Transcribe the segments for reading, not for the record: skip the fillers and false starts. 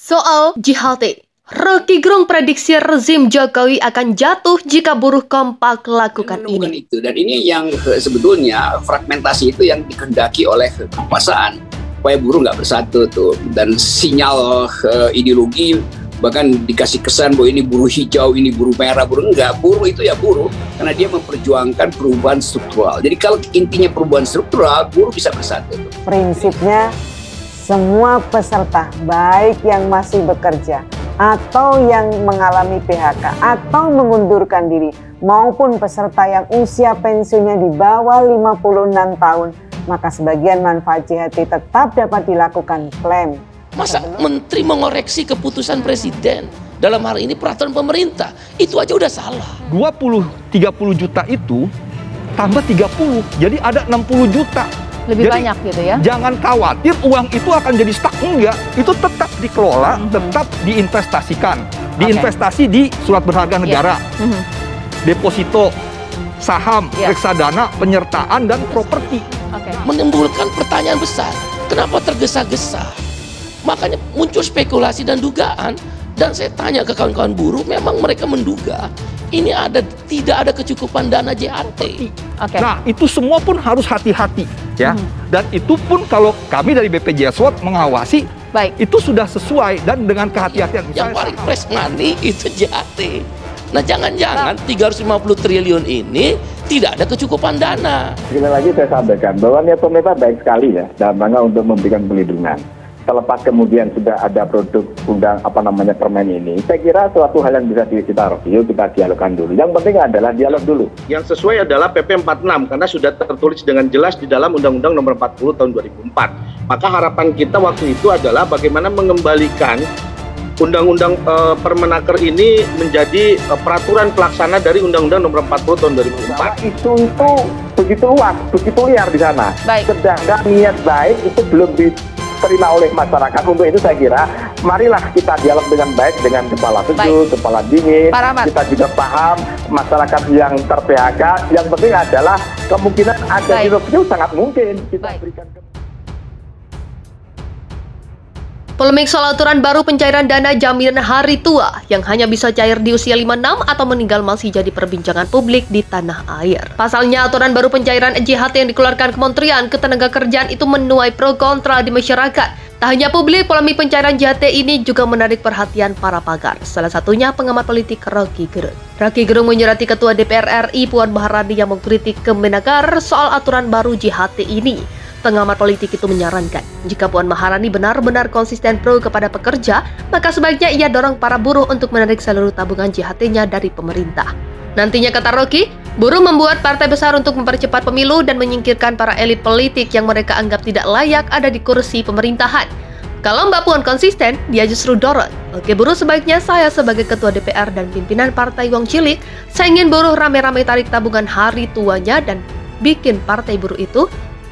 Soal JHT, Rocky Gerung prediksi rezim Jokowi akan jatuh jika buruh kompak lakukan ini. Dan ini yang sebetulnya fragmentasi itu yang dikehendaki oleh kekuasaan supaya buruh nggak bersatu tuh, dan sinyal ideologi bahkan dikasih kesan bahwa ini buruh hijau, ini buruh merah, buruh enggak. Buruh itu ya buruh karena dia memperjuangkan perubahan struktural. Jadi kalau intinya perubahan struktural, buruh bisa bersatu. Prinsipnya semua peserta, baik yang masih bekerja atau yang mengalami PHK atau mengundurkan diri, maupun peserta yang usia pensiunnya di bawah 56 tahun, maka sebagian manfaat JHT tetap dapat dilakukan klaim. Masa menteri mengoreksi keputusan presiden? Dalam hal ini peraturan pemerintah, itu aja udah salah. 20-30 juta itu tambah 30, jadi ada 60 juta. Lebih jadi, banyak gitu ya. Jangan khawatir uang itu akan jadi stuck, enggak. Itu tetap dikelola, tetap diinvestasikan. Diinvestasi di surat berharga negara. Deposito, saham, reksadana, penyertaan, dan properti. Menimbulkan pertanyaan besar, kenapa tergesa-gesa? Makanya muncul spekulasi dan dugaan. Dan saya tanya ke kawan-kawan buruh, memang mereka menduga ini tidak ada kecukupan dana JHT. Nah, itu semua pun harus hati-hati ya. Dan itu pun kalau kami dari BPJS mengawasi, itu sudah sesuai dan dengan kehati-hatian. Yang paling fresh money itu JHT. Nah, jangan-jangan 350 triliun ini tidak ada kecukupan dana. Sekali lagi saya sampaikan bahwa niat pemerintah baik sekali ya dalam rangka untuk memberikan perlindungan. Terlepas kemudian sudah ada produk permen ini, saya kira suatu hal yang bisa kita review, kita dialogkan dulu. Yang penting adalah dialog dulu. Yang sesuai adalah PP 46 karena sudah tertulis dengan jelas di dalam Undang-Undang Nomor 40 Tahun 2004. Maka harapan kita waktu itu adalah bagaimana mengembalikan Undang-Undang Permenaker ini menjadi peraturan pelaksana dari Undang-Undang Nomor 40 Tahun 2004. Isu itu begitu luas, begitu liar di sana. Sedangkan niat baik itu belum diterima oleh masyarakat. Untuk itu saya kira marilah kita dialog dengan baik, dengan kepala sejuk, kepala dingin. Kita juga paham masyarakat yang ter-PHK. Yang penting adalah kemungkinan ada di review sangat mungkin kita berikan. Polemik soal aturan baru pencairan dana jaminan hari tua yang hanya bisa cair di usia 56 atau meninggal masih jadi perbincangan publik di tanah air. Pasalnya, aturan baru pencairan JHT yang dikeluarkan Kementerian Ketenagakerjaan itu menuai pro kontra di masyarakat. Tak hanya publik, polemik pencairan JHT ini juga menarik perhatian para pakar. Salah satunya pengamat politik Rocky Gerung. Rocky Gerung menyurati Ketua DPR RI Puan Maharani yang mengkritik Kemenaker soal aturan baru JHT ini. Pengamat politik itu menyarankan, jika Puan Maharani benar-benar konsisten pro kepada pekerja, maka sebaiknya ia dorong para buruh untuk menarik seluruh tabungan JHT-nya dari pemerintah. Nantinya, kata Rocky, buruh membuat partai besar untuk mempercepat pemilu dan menyingkirkan para elit politik yang mereka anggap tidak layak ada di kursi pemerintahan. Kalau Mbak Puan konsisten, dia justru dorong. Oke buruh, sebaiknya saya sebagai ketua DPR dan pimpinan partai Wong Cilik, saya ingin buruh rame-rame tarik tabungan hari tuanya dan bikin partai buruh itu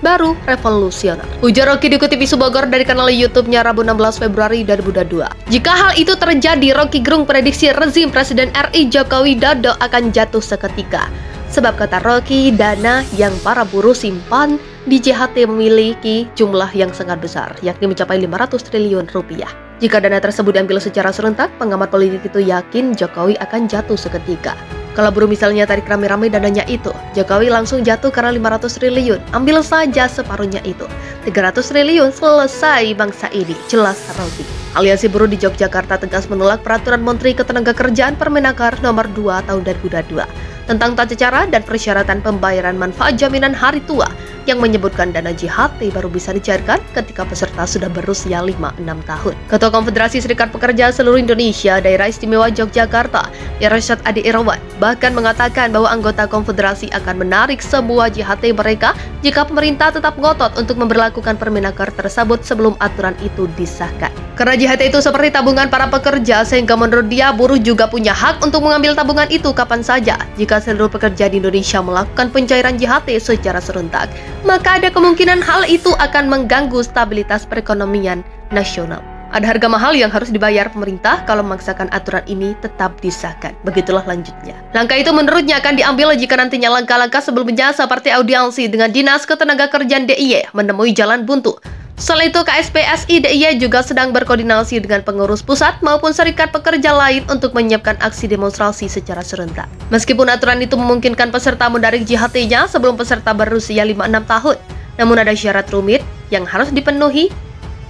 baru revolusioner. Ujar Rocky dikutip isu Bogor dari kanal YouTube-nya Rabu 16 Februari 2022. Jika hal itu terjadi, Rocky Gerung prediksi rezim Presiden RI Joko Widodo akan jatuh seketika. Sebab kata Rocky, dana yang para buruh simpan di JHT memiliki jumlah yang sangat besar, yakni mencapai 500 triliun rupiah. Jika dana tersebut diambil secara serentak, pengamat politik itu yakin Jokowi akan jatuh seketika. Kalau buruh misalnya tarik rame-rame dananya itu, Jokowi langsung jatuh karena 500 triliun. Ambil saja separuhnya itu. 300 triliun selesai bangsa ini, jelas Rocky. Aliansi Buruh di Yogyakarta tegas menolak peraturan Menteri Ketenagakerjaan Permenaker Nomor 2 Tahun 2022 tentang tata cara dan persyaratan pembayaran manfaat jaminan hari tua yang menyebutkan dana JHT baru bisa dicairkan ketika peserta sudah berusia 56 tahun. Ketua Konfederasi Serikat Pekerja Seluruh Indonesia Daerah Istimewa Yogyakarta, Irsyad Adi Irawan, bahkan mengatakan bahwa anggota konfederasi akan menarik semua JHT mereka jika pemerintah tetap ngotot untuk memberlakukan Permenaker tersebut sebelum aturan itu disahkan. Karena JHT itu seperti tabungan para pekerja, sehingga menurut dia buruh juga punya hak untuk mengambil tabungan itu kapan saja. Jika seluruh pekerja di Indonesia melakukan pencairan JHT secara serentak, maka ada kemungkinan hal itu akan mengganggu stabilitas perekonomian nasional. Ada harga mahal yang harus dibayar pemerintah kalau memaksakan aturan ini tetap disahkan. Begitulah lanjutnya. Langkah itu menurutnya akan diambil jika nantinya langkah-langkah sebelumnya seperti audiensi dengan Dinas Ketenagakerjaan DIY menemui jalan buntu. Selain itu, KSPSI DIY juga sedang berkoordinasi dengan pengurus pusat maupun serikat pekerja lain untuk menyiapkan aksi demonstrasi secara serentak. Meskipun aturan itu memungkinkan peserta mendaring JHT-nya sebelum peserta berusia 56 tahun, namun ada syarat rumit yang harus dipenuhi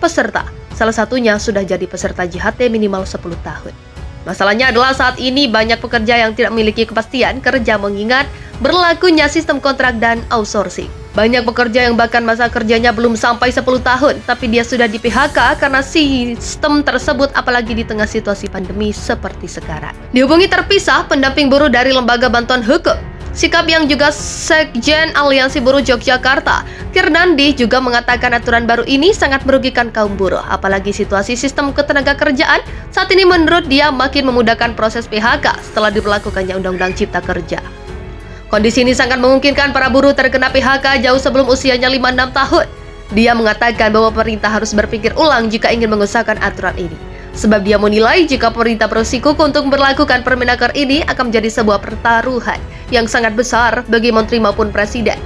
peserta. Salah satunya sudah jadi peserta JHT minimal 10 tahun. Masalahnya adalah saat ini banyak pekerja yang tidak memiliki kepastian kerja mengingat berlakunya sistem kontrak dan outsourcing. Banyak pekerja yang bahkan masa kerjanya belum sampai 10 tahun, tapi dia sudah di PHK karena sistem tersebut, apalagi di tengah situasi pandemi seperti sekarang. Dihubungi terpisah pendamping buruh dari Lembaga Bantuan Hukum Sikap yang juga Sekjen Aliansi Buruh Yogyakarta, Kirnandi, juga mengatakan aturan baru ini sangat merugikan kaum buruh, apalagi situasi sistem ketenagakerjaan saat ini menurut dia makin memudahkan proses PHK setelah diberlakukannya Undang-Undang Cipta Kerja. Kondisi ini sangat memungkinkan para buruh terkena PHK jauh sebelum usianya 56 tahun. Dia mengatakan bahwa pemerintah harus berpikir ulang jika ingin mengesahkan aturan ini. Sebab dia menilai jika pemerintah bersikukuh untuk memperlakukan Permenaker ini akan menjadi sebuah pertaruhan yang sangat besar bagi menteri maupun presiden.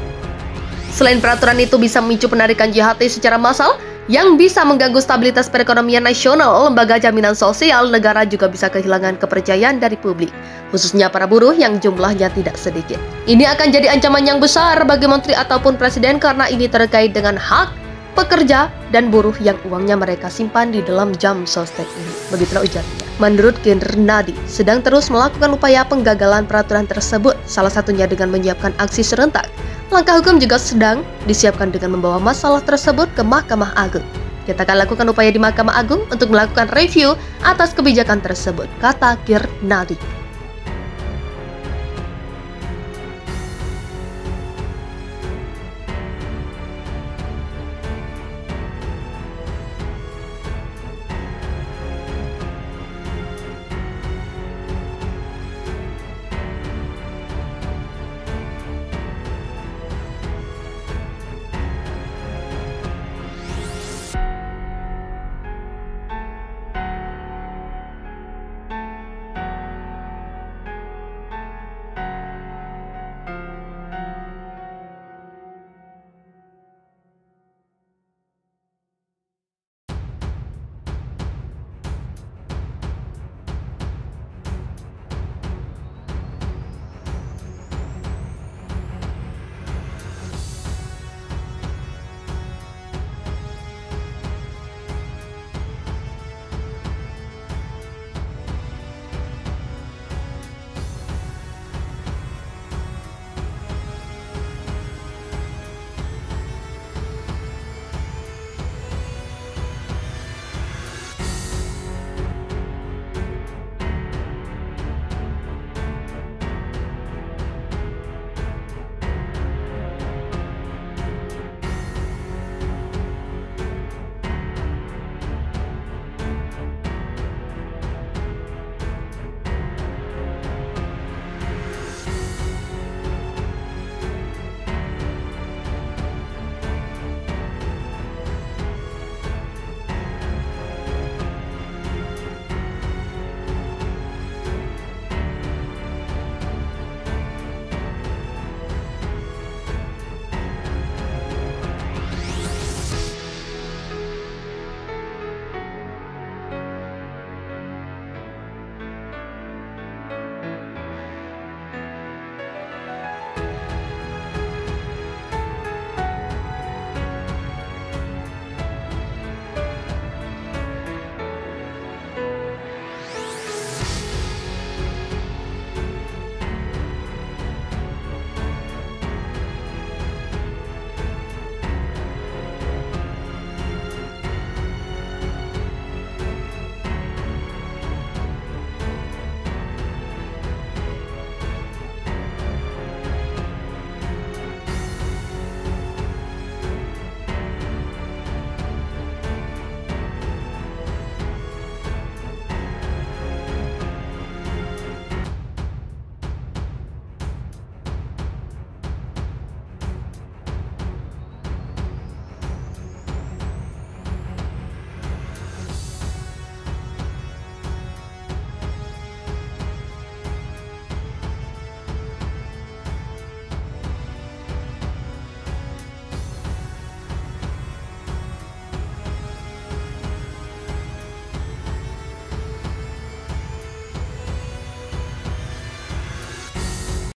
Selain peraturan itu bisa memicu penarikan JHT secara massal yang bisa mengganggu stabilitas perekonomian nasional, lembaga jaminan sosial negara juga bisa kehilangan kepercayaan dari publik, khususnya para buruh yang jumlahnya tidak sedikit. Ini akan jadi ancaman yang besar bagi menteri ataupun presiden karena ini terkait dengan hak pekerja dan buruh yang uangnya mereka simpan di dalam jam sostek ini. Begitulah ujarnya. Menurut Kirnadi, sedang terus melakukan upaya penggagalan peraturan tersebut, salah satunya dengan menyiapkan aksi serentak. Langkah hukum juga sedang disiapkan dengan membawa masalah tersebut ke Mahkamah Agung. Kita akan lakukan upaya di Mahkamah Agung untuk melakukan review atas kebijakan tersebut, kata Kirnadi.